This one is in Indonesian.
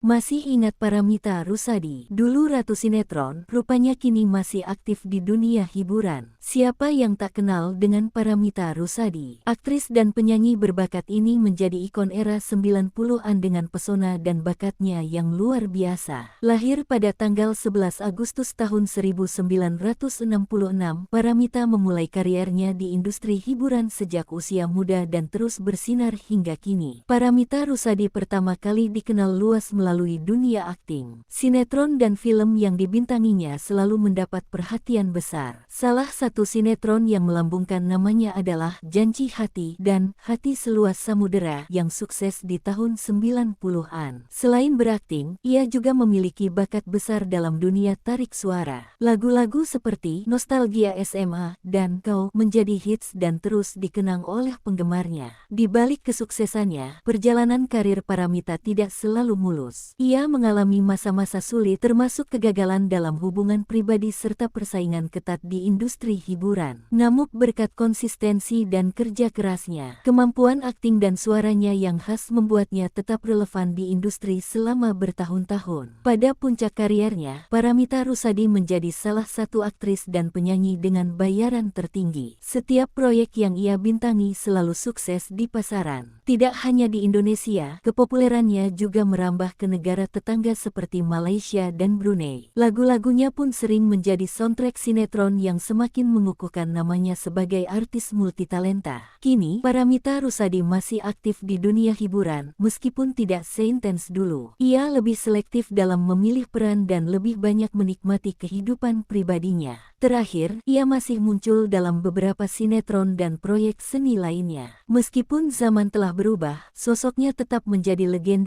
Masih ingat Paramitha Rusady? Dulu ratu sinetron, rupanya kini masih aktif di dunia hiburan. Siapa yang tak kenal dengan Paramitha Rusady? Aktris dan penyanyi berbakat ini menjadi ikon era 90-an dengan pesona dan bakatnya yang luar biasa. Lahir pada tanggal 11 Agustus tahun 1966, Paramitha memulai kariernya di industri hiburan sejak usia muda dan terus bersinar hingga kini. Paramitha Rusady pertama kali dikenal luas melalui dunia akting. Sinetron dan film yang dibintanginya selalu mendapat perhatian besar. Salah satu sinetron yang melambungkan namanya adalah Janji Hati dan Hati Seluas Samudera yang sukses di tahun 90-an. Selain berakting, ia juga memiliki bakat besar dalam dunia tarik suara. Lagu-lagu seperti Nostalgia SMA dan Kau menjadi hits dan terus dikenang oleh penggemarnya. Di balik kesuksesannya, perjalanan karir Paramitha tidak selalu mulus. Ia mengalami masa-masa sulit termasuk kegagalan dalam hubungan pribadi serta persaingan ketat di industri hiburan. Namun berkat konsistensi dan kerja kerasnya, kemampuan akting dan suaranya yang khas membuatnya tetap relevan di industri selama bertahun-tahun. Pada puncak kariernya, Paramitha Rusady menjadi salah satu aktris dan penyanyi dengan bayaran tertinggi. Setiap proyek yang ia bintangi selalu sukses di pasaran. Tidak hanya di Indonesia, kepopulerannya juga merambah ke negara tetangga seperti Malaysia dan Brunei. Lagu-lagunya pun sering menjadi soundtrack sinetron yang semakin mengukuhkan namanya sebagai artis multitalenta. Kini, Paramitha Rusady masih aktif di dunia hiburan, meskipun tidak seintens dulu. Ia lebih selektif dalam memilih peran dan lebih banyak menikmati kehidupan pribadinya. Terakhir, ia masih muncul dalam beberapa sinetron dan proyek seni lainnya. Meskipun zaman telah berubah, sosoknya tetap menjadi legenda